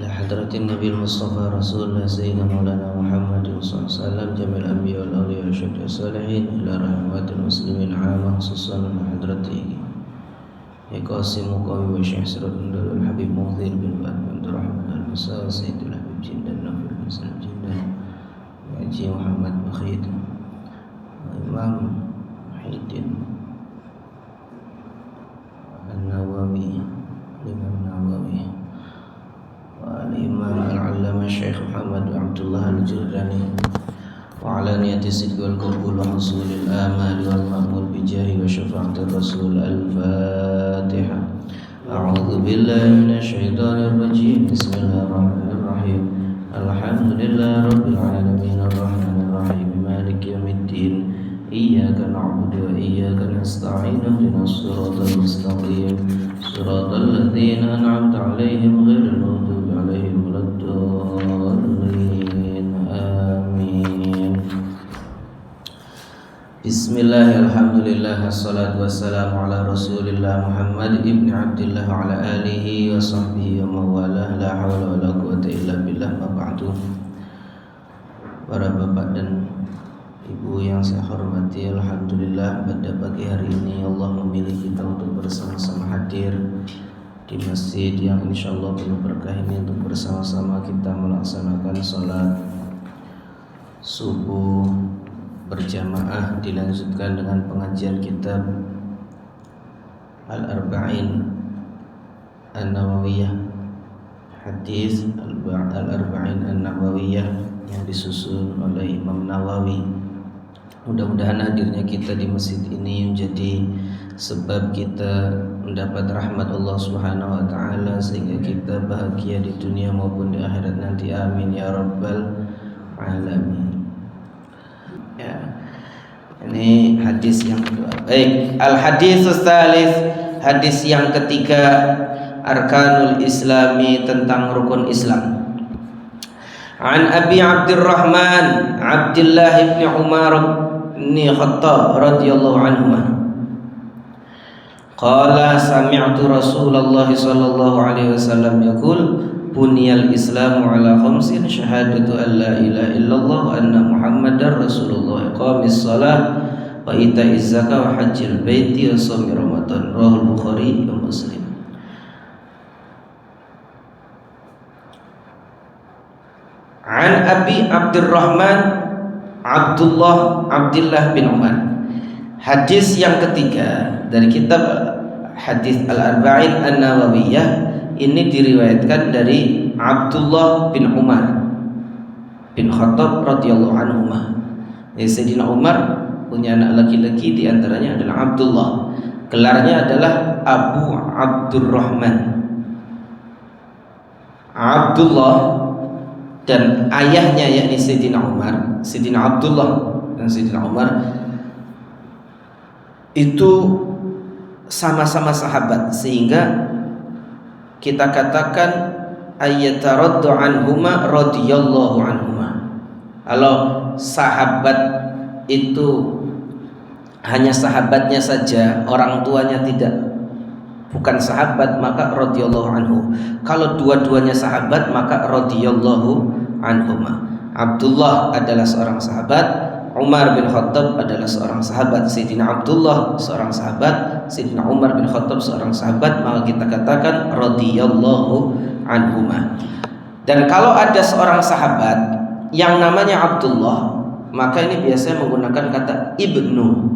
لحضرة النبي المصطفى رسول الله سيدنا مولانا محمد صلى الله عليه وسلم جميع الأنبياء والأولياء والشهداء والصالحين إلى رحمات المسلمين عامة خصوصا لحضرته قاسم قوي وشيخ سرد الحبيب مغذر بن عبد الرحمن المساوي سيد الحبيب جدا نافع بن سلم جدا وعجي محمد بخيت إمام محي الدين النووي الإمام النووي والإمام العلامة الشيخ محمد بن عبد الله الجرداني وعلى نية الصدق والقبول وحصول الآمال والمأمول بجاه وشفاعة الرسول. الفاتحة. أعوذ بالله من الشيطان الرجيم. بسم الله الرحمن الرحيم. الحمد لله رب العالمين الرحمن الرحيم مالك يوم الدين إياك نعبد وإياك نستعين اهدنا الصراط المستقيم صراط الذين أنعمت عليهم غير المغضوب عليهم ولا الضالين آمين. Bismillah, alhamdulillah, wassalatu wassalamu ala rasulillah Muhammad ibn Abdillah wa ala alihi wa sahbihi wa mawalah, la hawla wa la quwata illa billah, ma ba'du. Para bapak dan ibu yang saya hormati, alhamdulillah pada pagi hari ini Allah memilih kita untuk bersama-sama hadir di masjid yang insyaallah penuh berkah ini untuk bersama-sama kita melaksanakan salat subuh berjamaah, dilanjutkan dengan pengajian kitab Al-Arba'in An-Nawawiyah, hadis Al-Arba'in An-Nawawiyah yang disusun oleh Imam Nawawi. Mudah-mudahan hadirnya kita di masjid ini menjadi sebab kita mendapat rahmat Allah Subhanahu wa taala sehingga kita bahagia di dunia maupun di akhirat nanti. Amin ya rabbal alamin. Ya. Ini hadis yang kedua. Baik, al-haditsus tsalits, hadis yang ketiga, arkanul islami, tentang rukun Islam. An Abi Abdurrahman Abdullah bin Umar bin Khattab radhiyallahu anhuma qala sami'tu Rasulullah sallallahu alaihi wasallam yaqul buniyal islamu ala khamsin syahadatu an la ilaha illallah wa anna muhammadar rasulullah iqamis shalah wa ita'iz zakah wa hajjil baiti wa shaumi ramadan. Rahul Bukhari wa Muslim. An Abi Abdurrahman Abdullah bin Umar. Hadis yang ketiga dari kitab hadis Al-Arba'in An-Nawawiyah, ini diriwayatkan dari Abdullah bin Umar bin Khattab radhiyallahu anhu. Sayyidina Umar punya anak laki-laki, di antaranya adalah Abdullah. Gelarnya adalah Abu Abdurrahman. Abdullah dan ayahnya yakni Sayyidina Umar, Sayyidina Abdullah dan Sayyidina Umar itu sama-sama sahabat, sehingga kita katakan ayyataraddu anhuma radhiyallahu anhuma. Kalau sahabat itu hanya sahabatnya saja, orang tuanya tidak, bukan sahabat, maka radhiyallahu anhu. Kalau dua-duanya sahabat, maka radhiyallahu anhuma. Abdullah adalah seorang sahabat, Umar bin Khattab adalah seorang sahabat. Sayyidina Abdullah seorang sahabat, Sayyidina Umar bin Khattab seorang sahabat, maka kita katakan radhiyallahu anhuma. Dan kalau ada seorang sahabat yang namanya Abdullah, maka ini biasanya menggunakan kata ibnu.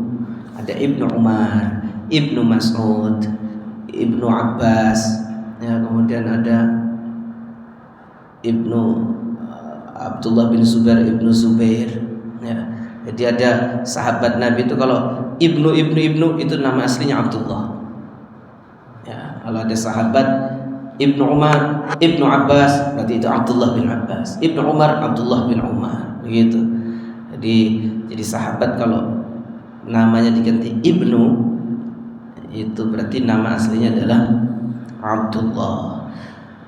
Ada Ibnu Umar, Ibnu Mas'ud, Ibnu Abbas, ya, kemudian ada Ibnu Abdullah bin Zubair, Ibnu Zubair, ya. Jadi ada sahabat Nabi itu kalau ibnu itu nama aslinya Abdullah. Ya, kalau ada sahabat Ibnu Umar, Ibnu Abbas, berarti itu Abdullah bin Abbas. Ibnu Umar, Abdullah bin Umar, begitu. Jadi sahabat kalau namanya diganti Ibnu, itu berarti nama aslinya adalah Abdullah.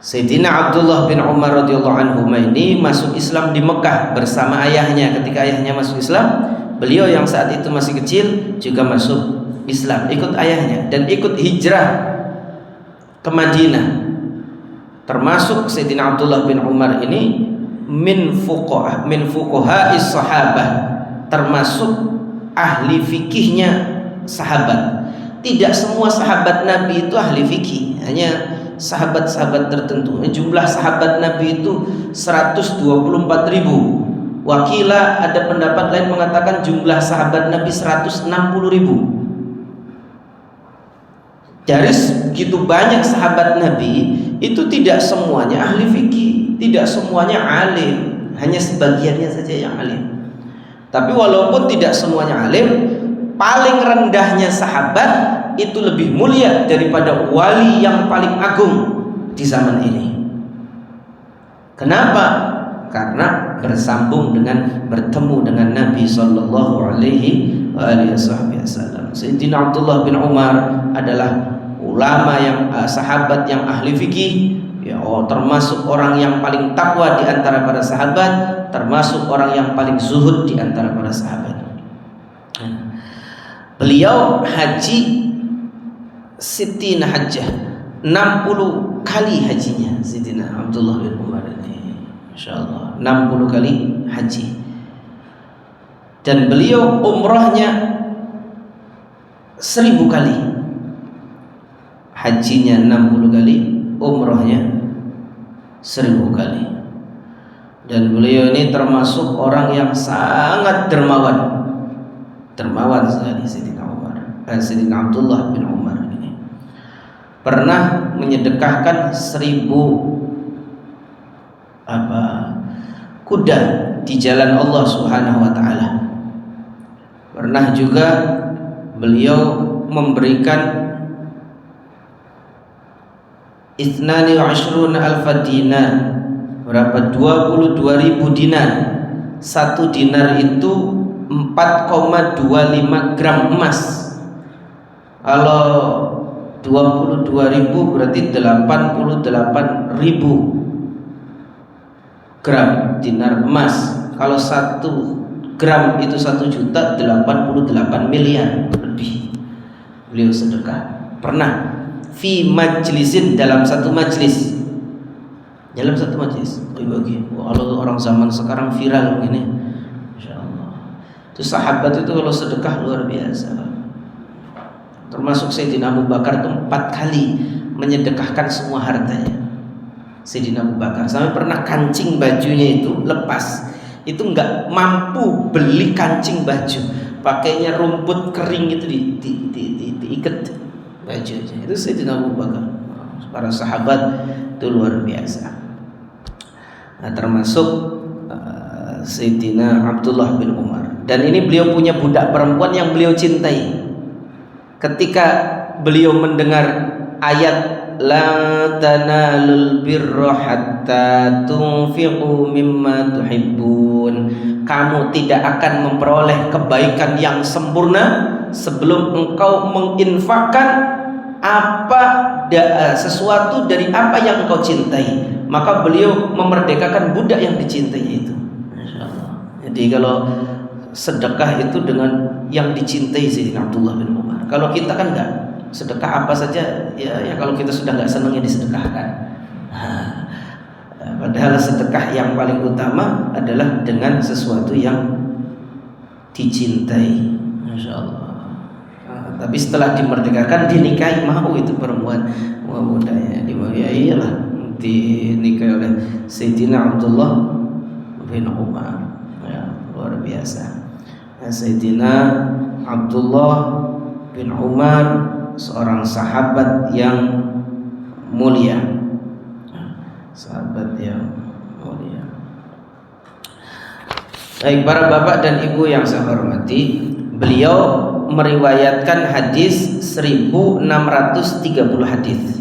Sayyidina Abdullah bin Umar radhiyallahu anhu ini masuk Islam di Mekah bersama ayahnya. Ketika ayahnya masuk Islam, beliau yang saat itu masih kecil juga masuk Islam, ikut ayahnya dan ikut hijrah ke Madinah. Termasuk Sayyidina Abdullah bin Umar ini min fuqaha'is sahabah, termasuk ahli fikihnya sahabat. Tidak semua sahabat Nabi itu ahli fikih, hanya sahabat-sahabat tertentu. Jumlah sahabat Nabi itu 124.000. Wakila ada pendapat lain mengatakan jumlah sahabat Nabi 160.000. Dari segitu banyak sahabat Nabi itu tidak semuanya ahli fikih, tidak semuanya alim, hanya sebagiannya saja yang alim. Tapi walaupun tidak semuanya alim, paling rendahnya sahabat itu lebih mulia daripada wali yang paling agung di zaman ini. Kenapa? Karena bertemu dengan Nabi Sallallahu Alaihi Wasallam. Sayyidina Abdullah bin Umar adalah ulama yang sahabat yang ahli fikih, ya, termasuk orang yang paling takwa di antara para sahabat, termasuk orang yang paling zuhud di antara para sahabat. Beliau haji sitina hajjah, 60 kali hajinya Sayyidina Abdullah bin Umar ini, insyaallah 60 kali haji. Dan beliau umrahnya 1000 kali. Hajinya 60 kali, umrahnya 1000 kali. Dan beliau ini termasuk orang yang sangat dermawan sekali. Sayyidina Abdullah bin Umar ini pernah menyedekahkan 1000 kuda di jalan Allah Subhanahu wa taala. Pernah juga beliau memberikan 22.000 dinar, berapa? 22.000 dinar. Satu dinar itu 4,25 gram emas. Kalau 22.000 berarti 88.000 gram dinar emas. Kalau 1 gram itu 1 juta, 88 miliar lebih. Beliau sedekah. Pernah fi majlisin, dalam satu majlis. Bagi kalau orang zaman sekarang viral begini, insyaallah. Itu sahabat itu kalau sedekah luar biasa. Termasuk Sayyidina Abu Bakar itu 4 kali menyedekahkan semua hartanya. Sayyidina Abu Bakar sampai pernah kancing bajunya itu lepas, itu nggak mampu beli kancing baju, pakainya rumput kering itu diikat bajunya. Itu Sayyidina Abu Bakar. Para sahabat itu luar biasa. Nah, termasuk Sayyidina Abdullah bin Umar. Dan ini beliau punya budak perempuan yang beliau cintai. Ketika beliau mendengar ayat la tanalul birra hatta tunfiqu mimma tuhibbun, kamu tidak akan memperoleh kebaikan yang sempurna sebelum engkau menginfakkan sesuatu dari apa yang engkau cintai. Maka beliau memerdekakan budak yang dicintai itu. Masyaallah. Jadi kalau sedekah itu dengan yang dicintai Sayyidina Abdullah bin Umar. Kalau kita kan enggak, sedekah apa saja ya kalau kita sudah enggak senang ya disedekahkan. Padahal sedekah yang paling utama adalah dengan sesuatu yang dicintai. Masyaallah. Tapi setelah dimerdekakan dinikahi, mau itu perempuan mudanya ya iyalah dinikahi oleh Sayyidina Abdullah bin Umar, ya, luar biasa. Sayyidina Abdullah bin Umar seorang sahabat yang mulia, Baik, para bapak dan ibu yang saya hormati, beliau meriwayatkan hadis 1630 hadis.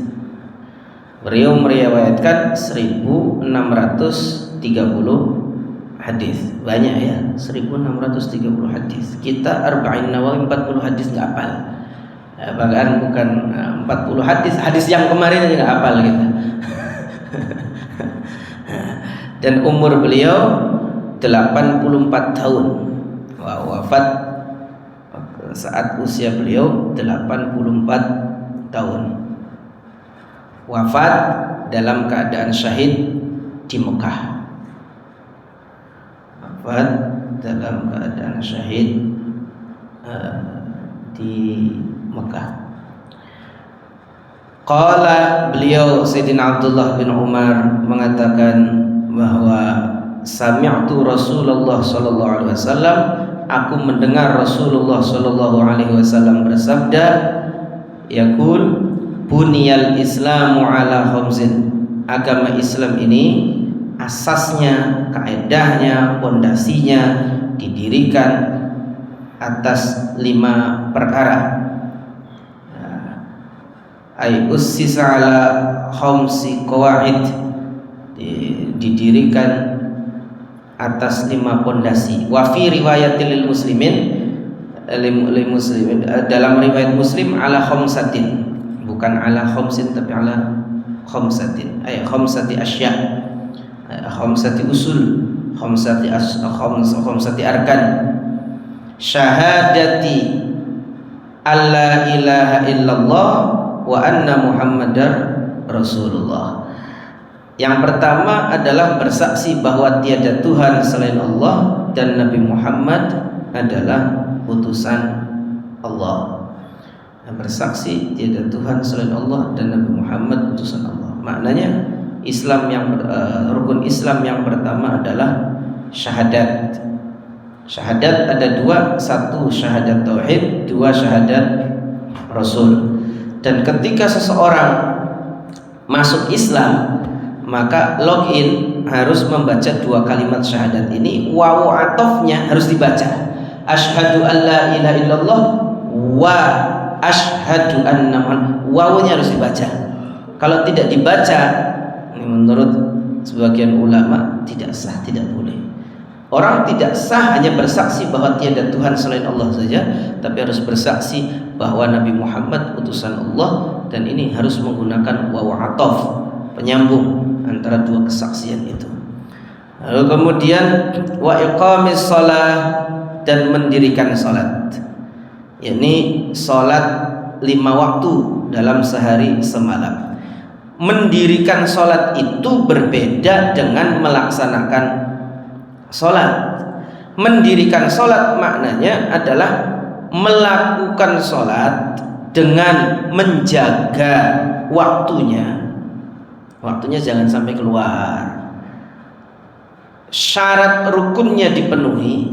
Beliau meriwayatkan 1630 hadis. Banyak ya, 1630 hadis. Kita Arba'in Nawawi 40 hadis enggak hafal. Bahkan bukan 40 hadis yang kemarin aja enggak hafal kita. Dan umur beliau 84 tahun. Wafat saat usia beliau 84 tahun. Wafat dalam keadaan syahid di Mekah. Wafat dalam keadaan syahid di Mekah. Qala, beliau Sayyidina Abdullah bin Umar mengatakan bahwa sami'tu Rasulullah sallallahu alaihi wasallam, aku mendengar Rasulullah sallallahu alaihi wasallam bersabda, yaqul buniyal islamu ala khamsin, agama Islam ini asasnya, kaedahnya, pondasinya didirikan atas 5 perkara. Ay ussisa ala khamsi qawaid, didirikan atas 5 pondasi. Wa fi riwayatil muslimin, dalam riwayat Muslim ala khamsatin, bukan ala khamsin tapi ala khamsatin, ay khamsati asya, khamsati usul, khamsati arkan. Syahadati alla ilaha illallah wa anna Muhammadar Rasulullah. Yang pertama adalah bersaksi bahwa tiada Tuhan selain Allah dan Nabi Muhammad adalah utusan Allah. Bersaksi tiada Tuhan selain Allah dan Nabi Muhammad utusan Allah. Maknanya Islam yang rukun Islam yang pertama adalah syahadat. Syahadat ada 2, 1 syahadat tauhid, 2 syahadat Rasul. Dan ketika seseorang masuk Islam, maka login harus membaca 2 kalimat syahadat ini. Wawu atofnya harus dibaca. Asyhadu an la ilaha illallah wa asyhadu anna Muhammad. Wawunya harus dibaca. Kalau tidak dibaca, menurut sebagian ulama tidak sah, tidak boleh. Orang tidak sah hanya bersaksi bahwa tiada Tuhan selain Allah saja, tapi harus bersaksi bahwa Nabi Muhammad utusan Allah, dan ini harus menggunakan wawu atof, penyambung antara 2 kesaksian itu. Lalu kemudian wa iqamis shalah, dan mendirikan salat, yakni salat 5 waktu dalam sehari semalam. Mendirikan salat itu berbeda dengan melaksanakan salat. Mendirikan salat maknanya adalah melakukan salat dengan menjaga waktunya. Waktunya jangan sampai keluar. Syarat rukunnya dipenuhi,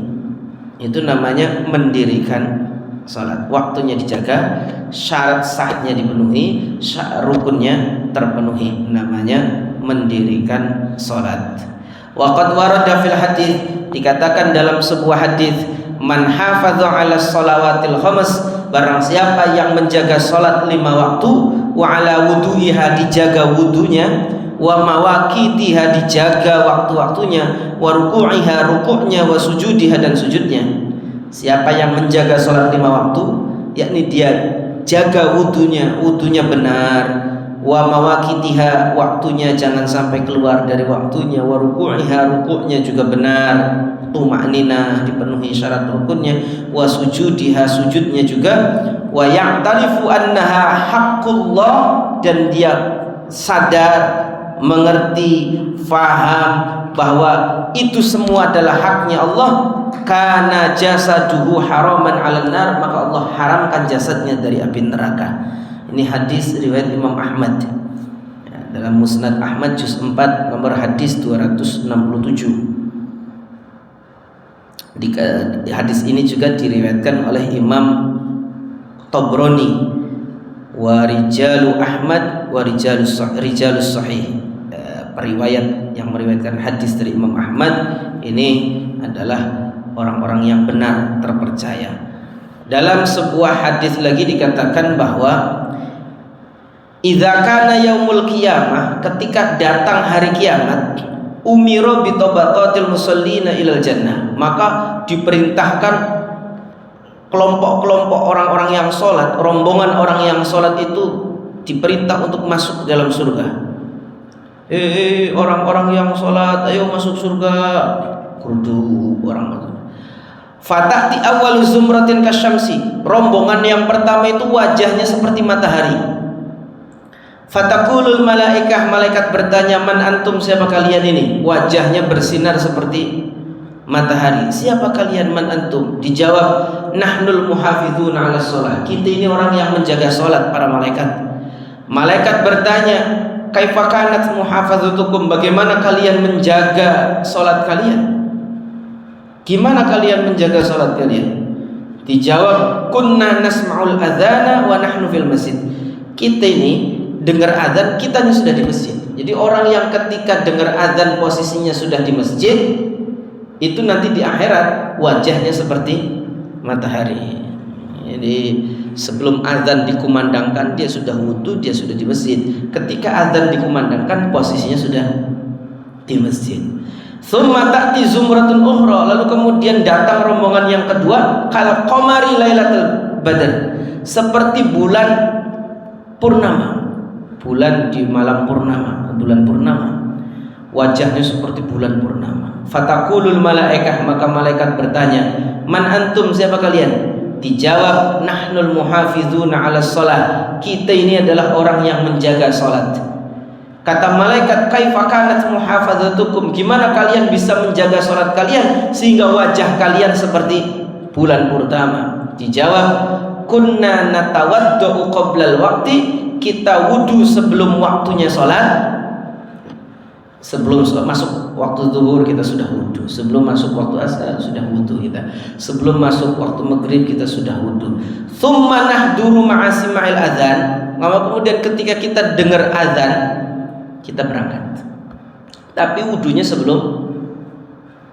itu namanya mendirikan salat. Waktunya dijaga, syarat sahnya dipenuhi, rukunnya terpenuhi, namanya mendirikan salat. Waqad warada fil hadis, dikatakan dalam sebuah hadis, man hafadha 'ala shalawatil khams, barang siapa yang menjaga salat 5 waktu, wa 'ala wudu'iha, dijaga wudunya, wa mawaqitiha, dijaga waktu-waktunya, wa ruku'iha, rukuknya, wa sujudiha, dan sujudnya. Siapa yang menjaga salat 5 waktu, yakni dia jaga wudunya, wudunya benar, wa mawaqitiha, waktunya jangan sampai keluar dari waktunya, wa ruku'iha, rukuknya juga benar, tuma'ninah, dipenuhi syarat rukunnya, wa sujudiha, sujudnya juga, wa ya'tarifu annaha haqqullah, dan dia sadar, mengerti, faham bahwa itu semua adalah haknya Allah. Kana jasaduhu haraman 'alan nar, maka Allah haramkan jasadnya dari api neraka. Ini hadis riwayat Imam Ahmad, dalam Musnad Ahmad juz 4 nomor hadis 267. Hadis ini juga diriwayatkan oleh Imam Tabrani, wa rijalu Ahmad wa rijalus sahih. Periwayat yang meriwayatkan hadis dari Imam Ahmad ini adalah orang-orang yang benar, terpercaya. Dalam sebuah hadis lagi dikatakan bahwa idza kana yaumul qiyamah, ketika datang hari kiamat, umiro bi tabaqatil musallina ilal jannah, maka diperintahkan kelompok-kelompok orang-orang yang sholat, rombongan orang yang sholat itu diperintah untuk masuk ke dalam surga. Orang-orang yang sholat, ayo masuk surga. Kudu orang masuk. Fatati awwalu zumratin kasyamsi. Rombongan yang pertama itu wajahnya seperti matahari. Fatakulul malaikah, malaikat bertanya, man antum, siapa kalian ini? Wajahnya bersinar seperti matahari. Siapa kalian, man antum? Dijawab, nahnul muhafizun ala sholat. Kita ini orang yang menjaga sholat, para malaikat. Malaikat bertanya, kaifa kanat muhafazatukum, bagaimana kalian menjaga sholat kalian? Gimana kalian menjaga sholat kalian? Dijawab, kunna nasma'ul adzana wa nahnu fil masjid. Kita ini dengar adzan, kitanya sudah di masjid. Jadi orang yang ketika dengar adzan posisinya sudah di masjid, itu nanti di akhirat wajahnya seperti matahari. Jadi sebelum adzan dikumandangkan dia sudah wudu, dia sudah di masjid. Ketika adzan dikumandangkan posisinya sudah di masjid. Tsumma ta'ti zumratun ukhra, lalu kemudian datang rombongan yang kedua, kal qamari lailatul badr, seperti bulan purnama. Bulan di malam purnama, bulan purnama. Wajahnya seperti bulan purnama. Fatakulul malaikah, maka malaikat bertanya, man antum, siapa kalian? Dijawab, nahnul muhafizuna 'ala shalah. Kita ini adalah orang yang menjaga salat. Kata malaikat, kaifa kanat muhafazatukum, gimana kalian bisa menjaga salat kalian sehingga wajah kalian seperti bulan purnama? Dijawab, kunna natawaddu qoblal waqti, kita wudu sebelum waktunya salat. Sebelum masuk waktu zuhur kita sudah wudu, sebelum masuk waktu asar sudah wudu kita, sebelum masuk waktu maghrib kita sudah wudu. Tsumma nahduru ma'asima'il adzan, maka kemudian ketika kita dengar adzan kita berangkat, tapi wudunya sebelum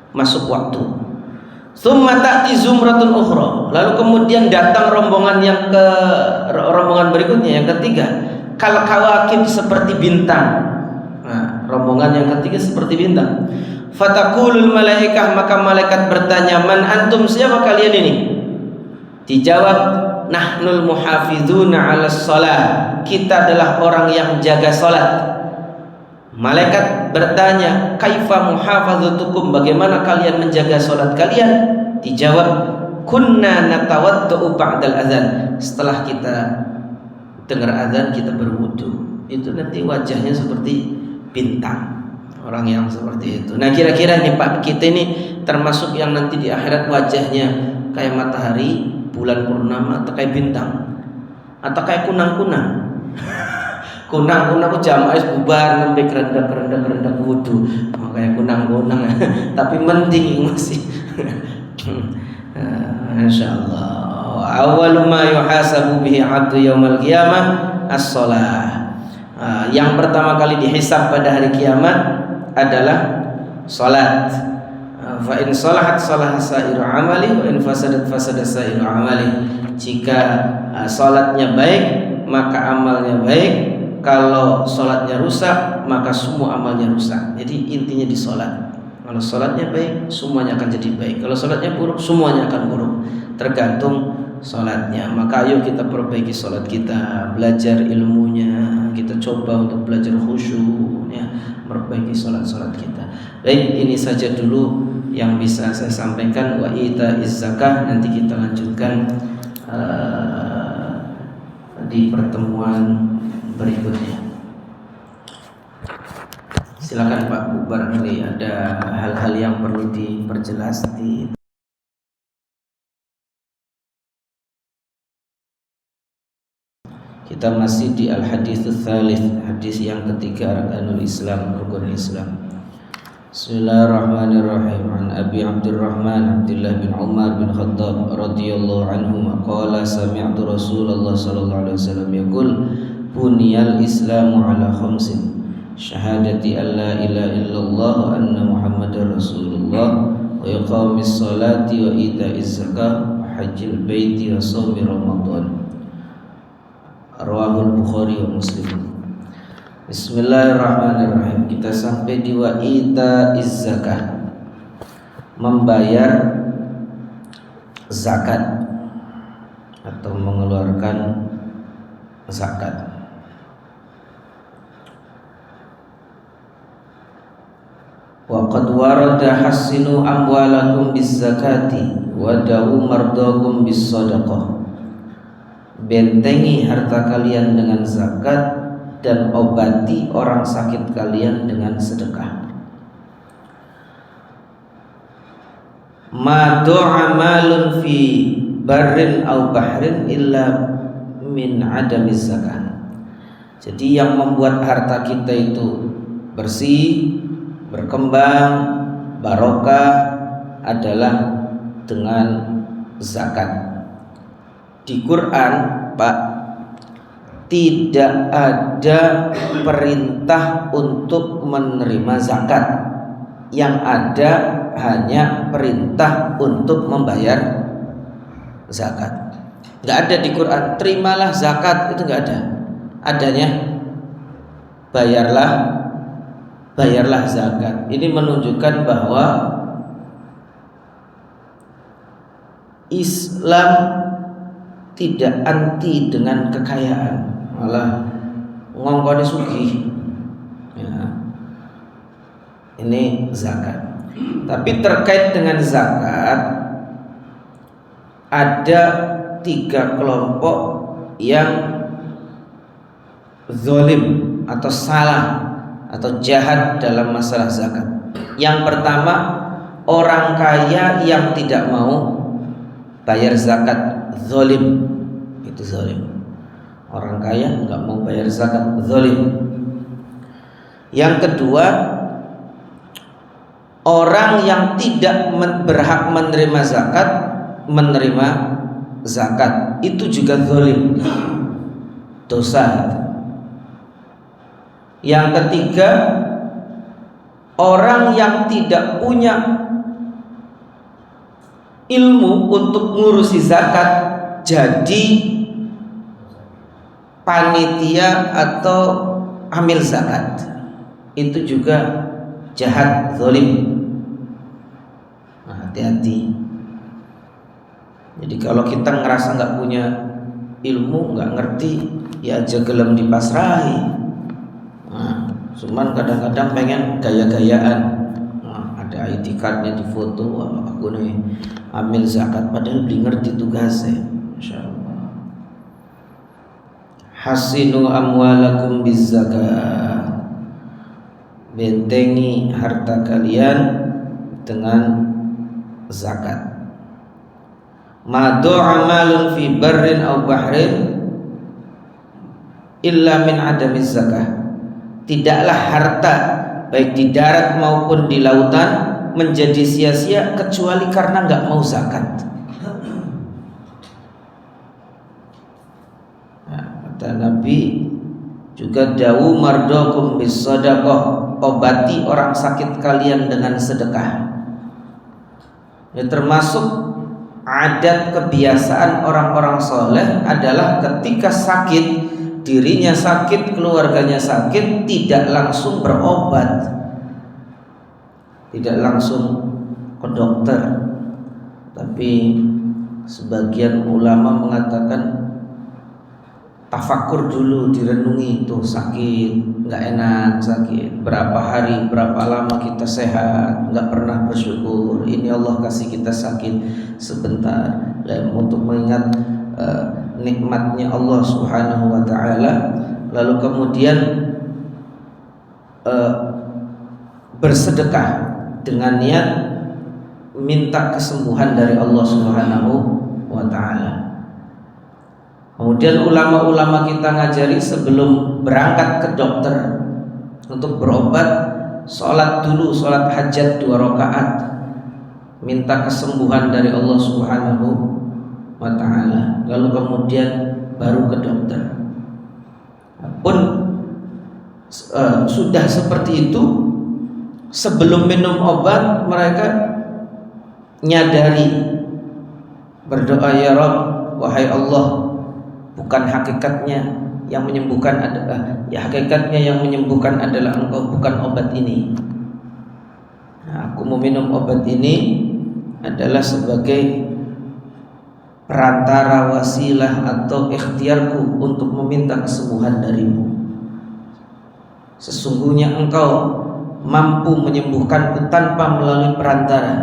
masuk waktu. Tsumma ta'ti zumratun ukhra, lalu kemudian datang rombongan berikutnya, yang ketiga, kal kawakib, seperti bintang. Nah, rombongan yang ketiga seperti bintang. Fatakulul malaikah, maka malaikat bertanya, man antum, siapa kalian ini? Dijawab, nahnul muhafizuna 'ala shalah, kita adalah orang yang jaga salat. Malaikat bertanya, kaifa muhafazatukum, bagaimana kalian menjaga salat kalian? Dijawab, kunna natawaddu ba'dal adzan, setelah kita dengar azan kita berwudu. Itu nanti wajahnya seperti bintang, orang yang seperti itu. Nah, kira-kira nih Pak, kita ini termasuk yang nanti di akhirat wajahnya kayak matahari, bulan purnama, atau kayak bintang, atau kayak kunang-kunang? Kunang-kunang jamaah bubar sampai kerendah wudu, kayak kunang-kunang. Tapi mending masih. Insyaallah. Awwalu ma yuhasabu bihi 'abdu yaumal qiyamah as-shalah. Yang pertama kali dihisab pada hari kiamat adalah salat. Fa in salahat salaha sa'iru amali wa in fasadat fasada sa'iru amali. Jika salatnya baik maka amalnya baik, kalau salatnya rusak maka semua amalnya rusak. Jadi intinya di salat. Kalau salatnya baik semuanya akan jadi baik, kalau salatnya buruk semuanya akan buruk, tergantung salatnya. Maka ayo kita perbaiki salat kita, belajar ilmunya, kita coba untuk belajar khusyuk ya, perbaiki salat-salat kita. Baik, ini saja dulu yang bisa saya sampaikan. Wa itaiz zakah nanti kita lanjutkan di pertemuan berikutnya. Silakan Pak Bu, barangkali ada hal-hal yang perlu diperjelas di. Kita masih di al-hadits tsalits, hadis yang ketiga, arkanul Islam, rukun Islam. Bismillahirrahmanirrahim. An Abi Abdurrahman Abdullah bin Umar bin Khattab radhiyallahu anhu qala sami'tu Rasulullah sallallahu alaihi wasallam yaqul buniyal Islamu ala khamsin syahadati an la ilaha illallah wa anna Muhammadar Rasulullah wa iqamis salati wa itaiz zakah wa hajjil baiti wa shaumi Ramadan. Rawahul Bukhari wa Muslim. Bismillahirrahmanirrahim. Kita sampai di wa itaiz zakah, membayar zakat atau mengeluarkan zakat. Wa qad warada hassinu amwalakum bizzakati wa dawu mardakum bis-shadaqah. Bentengi harta kalian dengan zakat dan obati orang sakit kalian dengan sedekah. Ma du'a malun fi barrin aw bahrin illa min adamiz zakah. Jadi yang membuat harta kita itu bersih, berkembang, barokah adalah dengan zakat. Di Quran, Pak, tidak ada perintah untuk menerima zakat. Yang ada hanya perintah untuk membayar zakat. Nggak ada di Quran terimalah zakat, itu nggak ada. Adanya bayarlah zakat. Ini menunjukkan bahwa Islam tidak anti dengan kekayaan, malah ngongkone sugih. Ya. Ini zakat. Tapi terkait dengan zakat, ada 3 kelompok yang zalim atau salah atau jahat dalam masalah zakat. Yang pertama, orang kaya yang tidak mau bayar zakat, zalim. Itu zalim. Orang kaya nggak mau bayar zakat, zalim. Yang kedua, orang yang tidak berhak menerima zakat itu juga zalim, dosa. Yang ketiga, orang yang tidak punya ilmu untuk ngurusi zakat jadi panitia atau amil zakat, itu juga jahat, zalim. Nah, hati-hati. Jadi kalau kita ngerasa nggak punya ilmu, nggak ngerti, ya aja gelem dipasrahi. Nah, cuman kadang-kadang pengen gaya-gayaan. Nah, ada ID cardnya di foto, wah, aku nih amil zakat, padahal belum ngerti tugasnya. Masya Allah. Hasinu amwalakum bizzakah. Bentengi harta kalian dengan zakat. Ma du'a malun fi barrin aw bahrin illa min adamiz zakah. Tidaklah harta baik di darat maupun di lautan menjadi sia-sia kecuali karena nggak mau zakat. Nah, kata Nabi juga, dawu mardokum bis shadaqah, obati orang sakit kalian dengan sedekah. Ya, termasuk adat kebiasaan orang-orang soleh adalah ketika sakit, dirinya sakit, keluarganya sakit, tidak langsung berobat, tidak langsung ke dokter. Tapi sebagian ulama mengatakan tafakur dulu, direnungi, tuh sakit, nggak enak, sakit berapa hari, berapa lama kita sehat, nggak pernah bersyukur. Ini Allah kasih kita sakit sebentar, dan untuk mengingat nikmatnya Allah Subhanahu wa Ta'ala, lalu kemudian bersedekah dengan niat minta kesembuhan dari Allah Subhanahu wa Ta'ala. Kemudian ulama-ulama kita ngajari sebelum berangkat ke dokter untuk berobat, sholat dulu, sholat hajat 2 rakaat, minta kesembuhan dari Allah Subhanahu wa Ta'ala, lalu kemudian baru ke dokter. Pun sudah seperti itu, sebelum minum obat mereka nyadari, berdoa, ya Rabb, wahai Allah, bukan hakikatnya yang menyembuhkan adalah, ya hakikatnya yang menyembuhkan adalah Engkau, bukan obat ini. Nah, aku mau minum obat ini adalah sebagai perantara, wasilah atau ikhtiarku untuk meminta kesembuhan darimu. Sesungguhnya Engkau mampu menyembuhkanku tanpa melalui perantara.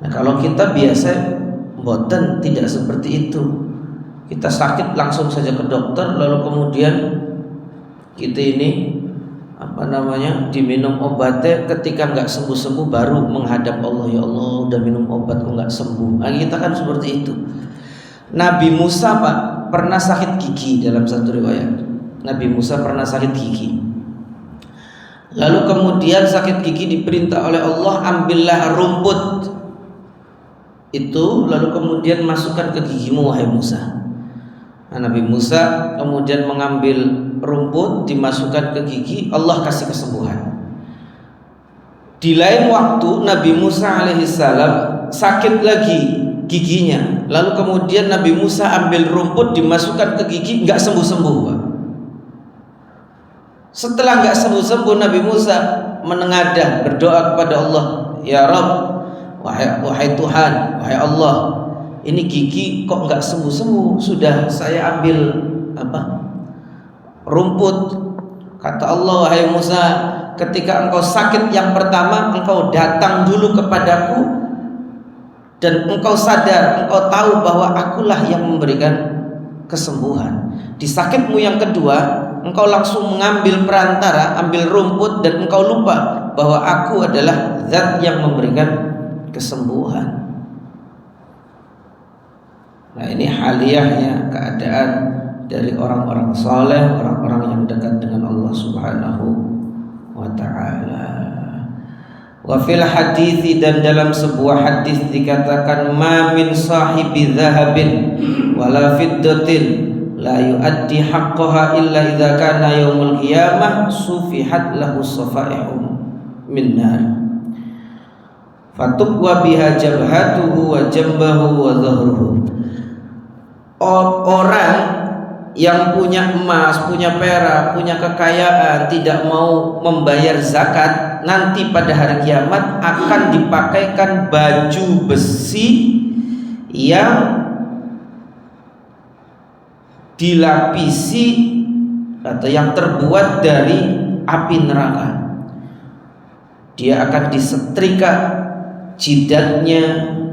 Nah, kalau kita biasa mboten tidak seperti itu. Kita sakit langsung saja ke dokter, lalu kemudian kita ini diminum obatnya, ketika nggak sembuh-sembuh baru menghadap Allah, ya Allah udah minum obat kok nggak sembuh. Nah, kita kan seperti itu. Nabi Musa Pak pernah sakit gigi dalam satu riwayat. Nabi Musa pernah sakit gigi. Lalu kemudian sakit gigi diperintah oleh Allah, ambillah rumput itu lalu kemudian masukkan ke gigimu wahai Musa. Nah, Nabi Musa kemudian mengambil rumput dimasukkan ke gigi, Allah kasih kesembuhan. Di lain waktu Nabi Musa alaihissalam sakit lagi giginya, lalu kemudian Nabi Musa ambil rumput dimasukkan ke gigi, nggak sembuh-sembuh Pak. Setelah nggak sembuh-sembuh, Nabi Musa menengadah berdoa kepada Allah, ya Rabb, wahai Tuhan, wahai Allah, ini gigi kok nggak sembuh-sembuh, sudah saya ambil rumput. Kata Allah, wahai Musa, ketika engkau sakit yang pertama, engkau datang dulu kepadaku dan engkau sadar, engkau tahu bahwa akulah yang memberikan kesembuhan. Di sakitmu yang kedua, engkau langsung mengambil perantara, ambil rumput, dan engkau lupa bahwa aku adalah zat yang memberikan kesembuhan. Nah, ini haliyahnya keadaan dari orang-orang saleh, orang-orang yang dekat dengan Allah Subhanahu wa ta'ala. Wa fil hadithi, dan dalam sebuah hadis dikatakan, ma min sahibi dhahabin wala fiddatin la yuaddi haqqaha illa idza kana yaumul qiyamah sufihat lahu safaihum min nar fatukwa biha jabhatuhu wa jambahu wa dhahruhu. Orang yang punya emas, punya perak, punya kekayaan, tidak mau membayar zakat, nanti pada hari kiamat akan dipakaikan baju besi yang dilapisi atau yang terbuat dari api neraka. Dia akan disetrika jidatnya,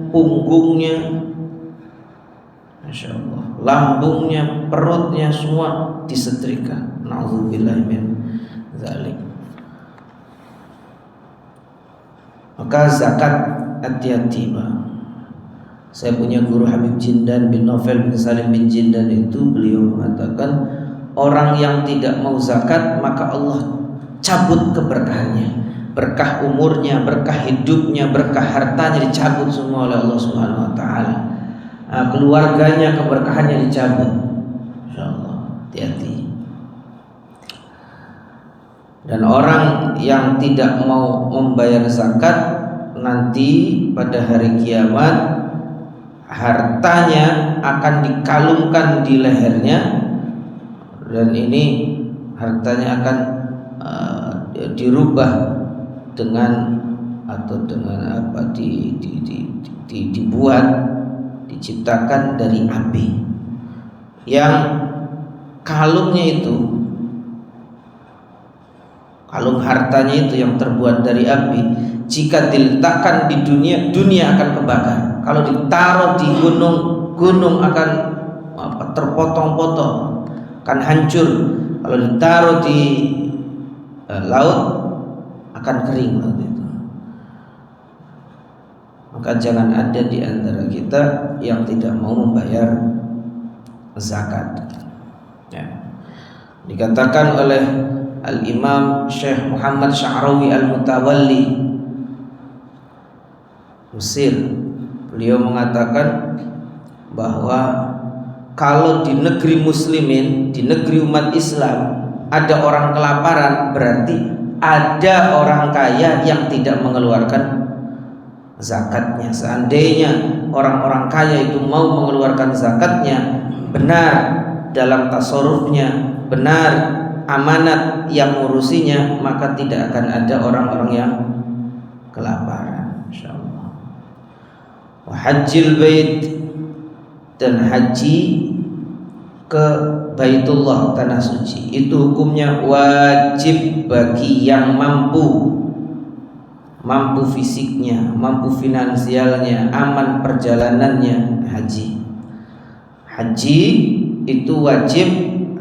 punggungnya, Masya Allah, lambungnya, perutnya, semua disetrika. Na'udzubillah min dzalik. Maka zakat, hati-hati Pak. Saya punya guru Habib Jindan bin Novel bin Salim bin Jindan itu, beliau mengatakan orang yang tidak mau zakat maka Allah cabut keberkahannya, berkah umurnya, berkah hidupnya, berkah hartanya dicabut semua oleh Allah Subhanahu wa ta'ala. Nah, keluarganya keberkahannya dicabut. Insyaallah, hati-hati. Dan orang yang tidak mau membayar zakat, nanti pada hari kiamat hartanya akan dikalungkan di lehernya, dan ini hartanya akan dirubah dengan dibuat, diciptakan dari api, yang kalungnya itu, kalung hartanya itu yang terbuat dari api, jika diletakkan di dunia akan kebakar. Kalau ditaruh di gunung akan terpotong-potong, akan hancur. Kalau ditaruh di laut akan kering itu. Maka jangan ada di antara kita yang tidak mau membayar zakat. Ya. Dikatakan oleh Al-Imam Syekh Muhammad Sya'rawi Al-Mutawalli Mesir, beliau mengatakan bahwa kalau di negeri muslimin, di negeri umat Islam ada orang kelaparan, berarti ada orang kaya yang tidak mengeluarkan zakatnya. Seandainya orang-orang kaya itu mau mengeluarkan zakatnya, benar dalam tasarrufnya, benar amanat yang ngurusinya, maka tidak akan ada orang-orang yang kelaparan, insyaallah. Wa hajjil bait, dan haji ke Baitullah, tanah suci, itu hukumnya wajib bagi yang mampu fisiknya, mampu finansialnya, aman perjalanannya haji. Haji itu wajib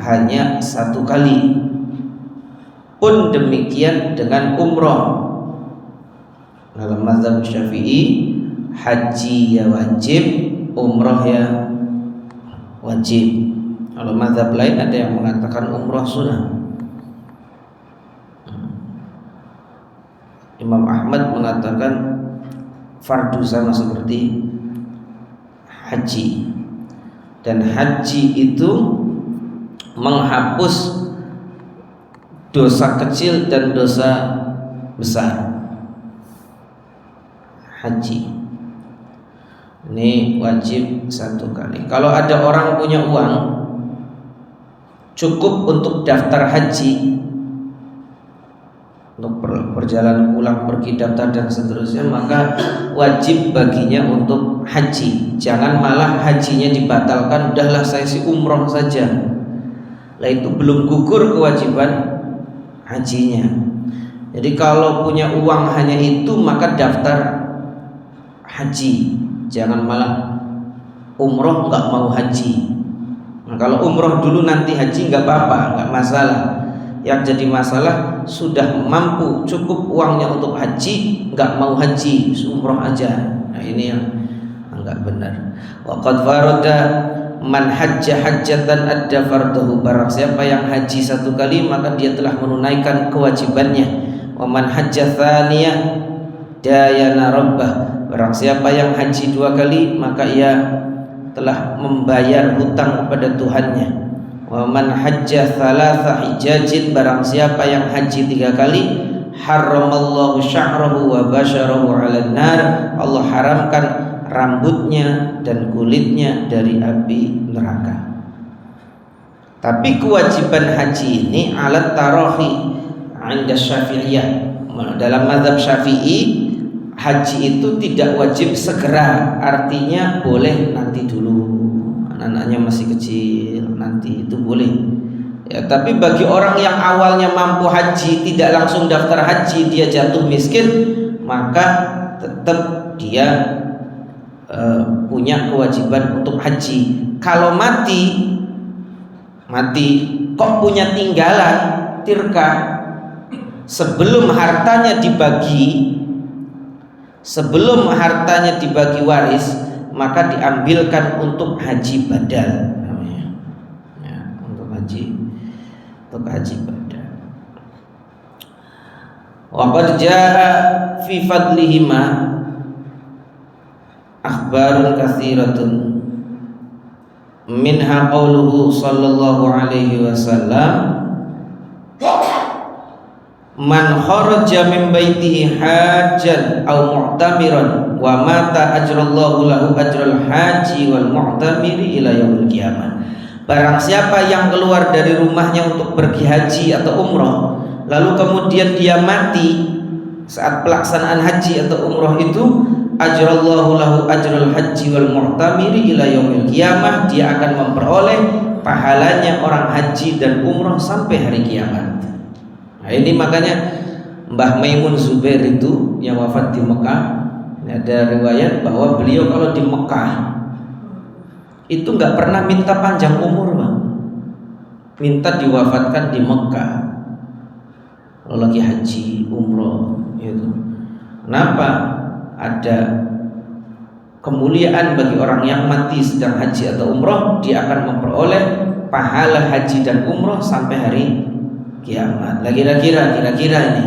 hanya 1 kali. Pun demikian dengan umroh. Dalam mazhab Syafi'i, haji ya wajib, umroh ya wajib. Kalau mazhab lain ada yang mengatakan umroh sunnah. Imam Ahmad mengatakan fardu sama seperti haji. Dan haji itu menghapus dosa kecil dan dosa besar. Haji ini wajib 1 kali. Kalau ada orang punya uang cukup untuk daftar haji, untuk perjalanan pulang pergi daftar dan seterusnya, maka wajib baginya untuk haji. Jangan malah hajinya dibatalkan, udahlah saya si umroh saja. Lah itu belum gugur kewajiban hajinya. Jadi kalau punya uang hanya itu, maka daftar haji. Jangan malah umroh nggak mau haji. Nah, kalau umroh dulu nanti haji nggak apa-apa, nggak masalah. Yang jadi masalah sudah mampu cukup uangnya untuk haji, nggak mau haji, umroh aja. Nah ini yang nggak benar. Waqad farada man hajja hajjatan adda fardahu. Barang siapa yang haji 1 kali maka dia telah menunaikan kewajibannya. Wa man hajja tsaniyah dayana rabbah. Barang siapa yang haji 2 kali maka ia telah membayar hutang kepada Tuhannya. Wa man hajja thalatha hijajin. Barang siapa yang haji 3 kali, haramallahu sya'rahu wa basyarahu 'alan nar. Allah haramkan rambutnya dan kulitnya dari api neraka. Tapi kewajiban haji ini alat tarahi 'inda Syafi'iyah. Dalam mazhab Syafi'i, haji itu tidak wajib segera, artinya boleh nanti dulu, anak-anaknya masih kecil, nanti itu boleh ya. Tapi bagi orang yang awalnya mampu haji, tidak langsung daftar haji, dia jatuh miskin, maka tetap dia punya kewajiban untuk haji. Kalau mati kok punya tinggalan tirkah, sebelum hartanya dibagi waris, maka diambilkan untuk haji badal namanya. Ya, untuk haji badal. Wa qad jaa fi fadlihima akhbarun katsiratun minha qauluhu sallallahu alaihi wasallam, man kharaja min baitihi hajjan aw mu'tamiran wa mata ajrallahu lahu ajral haji wal mu'tamiri ila yaumil qiyamah. Barang siapa yang keluar dari rumahnya untuk pergi haji atau umroh, lalu kemudian dia mati saat pelaksanaan haji atau umroh itu, ajrallahu lahu ajral haji wal mu'tamiri ila yaumil qiyamah. Dia akan memperoleh pahalanya orang haji dan umroh sampai hari kiamat. Nah, ini makanya Mbah Maimun Zubair itu yang wafat di Mekah, ada riwayat bahwa beliau kalau di Mekah itu nggak pernah minta panjang umur, Bang. Minta diwafatkan di Mekah. Kalau lagi haji, umroh, itu. Kenapa? Ada kemuliaan bagi orang yang mati sedang haji atau umroh, dia akan memperoleh pahala haji dan umroh sampai hari kiamat. Kira-kira ini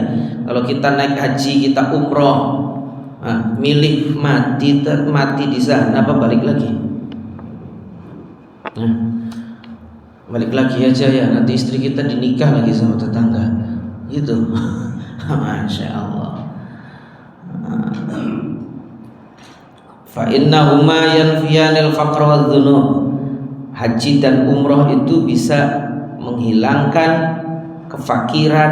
kalau kita naik haji, kita umroh, milih mati di sana apa balik lagi? Balik lagi aja ya, nanti istri kita dinikah lagi sama tetangga gitu. Masya Allah. Fa innahuma yanfiyanil faqra wadh dhunub. Haji dan umroh itu bisa menghilangkan kefakiran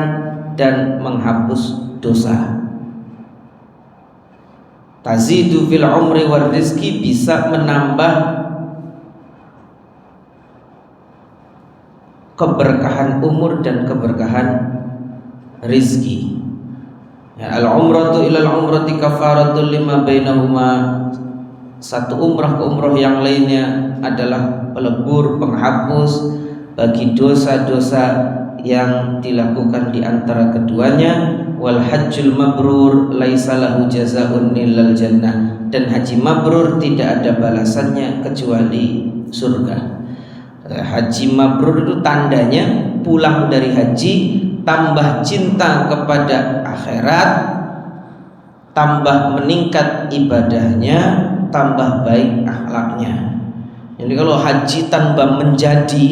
dan menghapus dosa. Tazidu fil umri war rizki, bisa menambah keberkahan umur dan keberkahan rizki. Ya, al-umratu ilal umrati kafaratul lima bainahuma. Satu umrah ke umrah yang lainnya adalah pelebur, penghapus bagi dosa-dosa yang dilakukan di antara keduanya. Wal hajjul mabrur laisa lahu jazaa'un illal jannah. Dan haji mabrur tidak ada balasannya kecuali surga. Haji mabrur itu tandanya pulang dari haji tambah cinta kepada akhirat, tambah meningkat ibadahnya, tambah baik akhlaknya. Jadi kalau haji tanpa menjadi,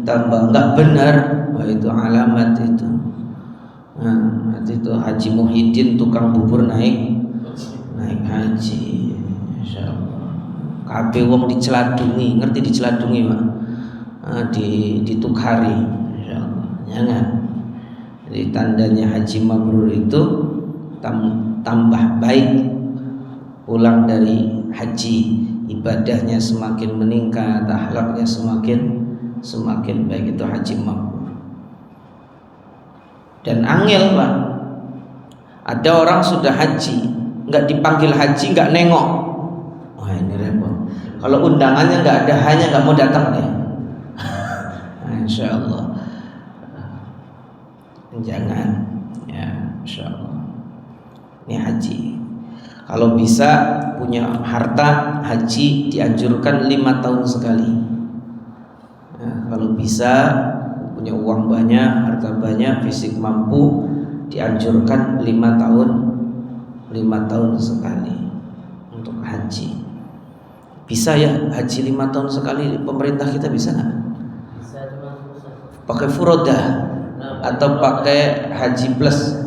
tambah enggak benar, wah itu alamat itu. Nah, itu Haji Muhyiddin tukang bubur naik haji. Insyaallah. Kabeh wong diceladungi, ngerti diceladungi, Pak? Ditukari, insyaallah. Jangan. Jadi tandanya haji mabrur itu tambah baik pulang dari haji, ibadahnya semakin meningkat, akhlaknya semakin baik, itu haji mabrur. Dan angel, Pak, ada orang sudah haji nggak dipanggil haji, nggak nengok, wah ini repot. Kalau undangannya nggak ada, hanya nggak mau datang deh. Insya Allah jangan, ya insya Allah. Ini haji, kalau bisa punya harta haji dianjurkan 5 tahun sekali. Nah, kalau bisa punya uang banyak, harta banyak, fisik mampu, dianjurkan 5 tahun sekali untuk haji. Bisa ya haji 5 tahun sekali, pemerintah kita bisa nggak? Bisa, cuma susah. Pakai furoda atau pakai haji plus?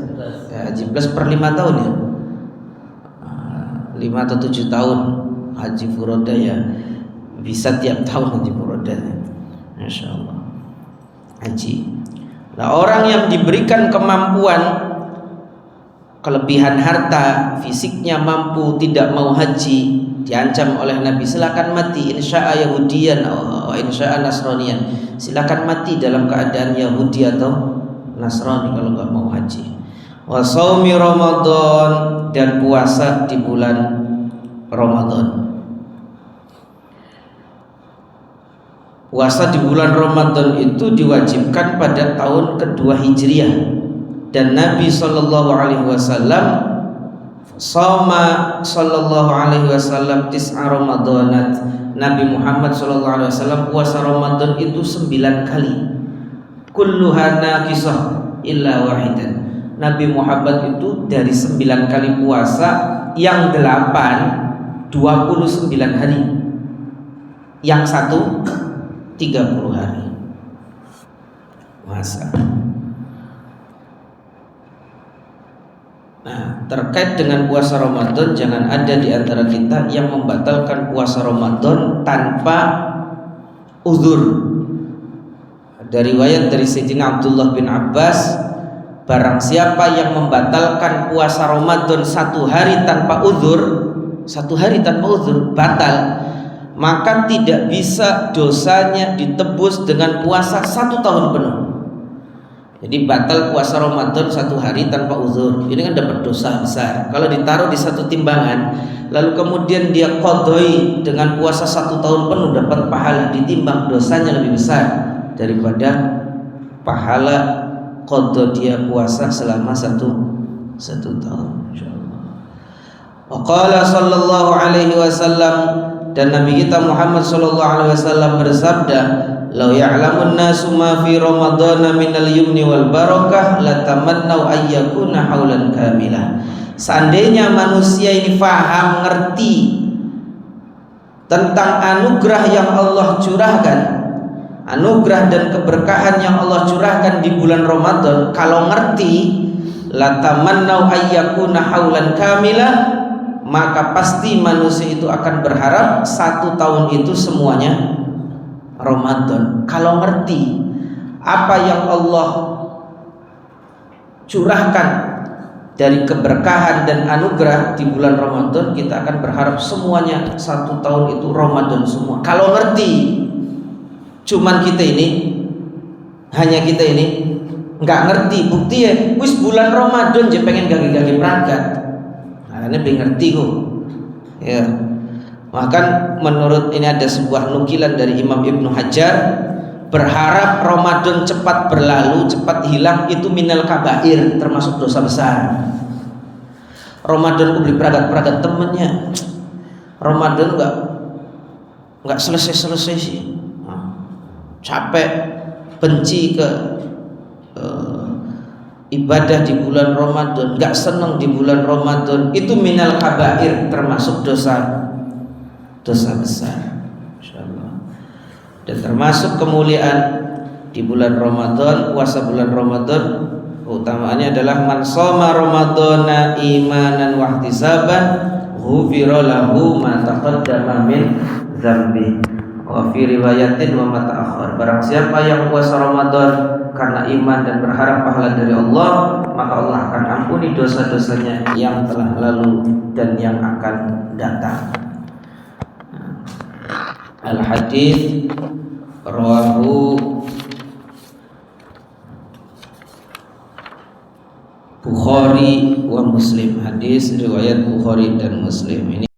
Ya, haji plus per 5 tahun ya, 5 atau 7 tahun haji furoda ya, bisa tiap tahun haji furoda, Masya Allah. Haji. Nah, orang yang diberikan kemampuan, kelebihan harta, fisiknya mampu, tidak mau haji, diancam oleh Nabi, silakan mati, insya'a Yahudiyan atau insya'a Nasraniyan, silakan mati dalam keadaan Yahudi atau Nasrani kalau nggak mau haji. Wa shaumi Ramadan, dan puasa di bulan Ramadan. Puasa di bulan Ramadan itu diwajibkan pada tahun kedua Hijriah, dan Nabi Shallallahu Alaihi Wasallam Sama Sallallahu Alaihi Wasallam tis'a Ramadanat. Nabi Muhammad Sallallahu Alaihi Wasallam puasa Ramadan itu 9 kali. Kulluha naqisah illa wahidan. Nabi Muhammad itu dari 9 kali puasa, yang 8 29 hari, yang 1 30 hari puasa. Nah, terkait dengan puasa Ramadan, jangan ada di antara kita yang membatalkan puasa Ramadan tanpa uzur. Ada riwayat dari Sayyidina Abdullah bin Abbas, barang siapa yang membatalkan puasa Ramadan 1 hari tanpa uzur, batal, maka tidak bisa dosanya ditebus dengan puasa 1 tahun penuh. Jadi batal puasa Ramadan 1 hari tanpa uzur, ini kan dapat dosa besar. Kalau ditaruh di satu timbangan, lalu kemudian dia qadai dengan puasa 1 tahun penuh, dapat pahala, ditimbang dosanya lebih besar daripada pahala qada dia puasa selama satu tahun, insyaallah. Wa qala sallallahu alaihi wasallam, dan Nabi kita Muhammad sallallahu alaihi wasallam bersabda, "Lau ya'lamun nasu ma fi Ramadana minal yumni wal barakah latamannau ayyakuna haulan kamilah." Seandainya manusia ini faham, ngerti tentang anugerah yang Allah curahkan, anugerah dan keberkahan yang Allah curahkan di bulan Ramadan, kalau ngerti, latamannau ayyakuna haulan kamilah, maka pasti manusia itu akan berharap 1 tahun itu semuanya Ramadan. Kalau ngerti apa yang Allah curahkan dari keberkahan dan anugerah di bulan Ramadan, kita akan berharap semuanya 1 tahun itu Ramadan semua. Kalau ngerti, Cuman hanya kita ini nggak ngerti. Bukti ya, wis bulan Ramadan je pengen gagi-gagi berangkat. Karena pengen ngerti kok. Ya. Bahkan menurut ini ada sebuah nukilan dari Imam Ibnu Hajar, berharap Ramadan cepat berlalu, cepat hilang itu minal kabair, termasuk dosa besar. Ramadan ku beli peragat temennya. Ramadan nggak selesai sih. Capek, benci ke ibadah di bulan Ramadan, nggak senang di bulan Ramadan, itu minal kabair, termasuk dosa besar. Insyaallah. Dan termasuk kemuliaan di bulan Ramadan, puasa bulan Ramadan, keutamaannya adalah man shoma ramadhana imanan wa ihtisaban ghufira lahu ma taqaddama min dzambi. Wa fi riwayatin wa ma ta'akhkhar. Barang siapa yang puasa Ramadan karena iman dan berharap pahala dari Allah, maka Allah akan ampuni dosa-dosanya yang telah lalu dan yang akan datang. Al-hadits rawahu Bukhari wa Muslim. Hadis riwayat Bukhari dan Muslim. Ini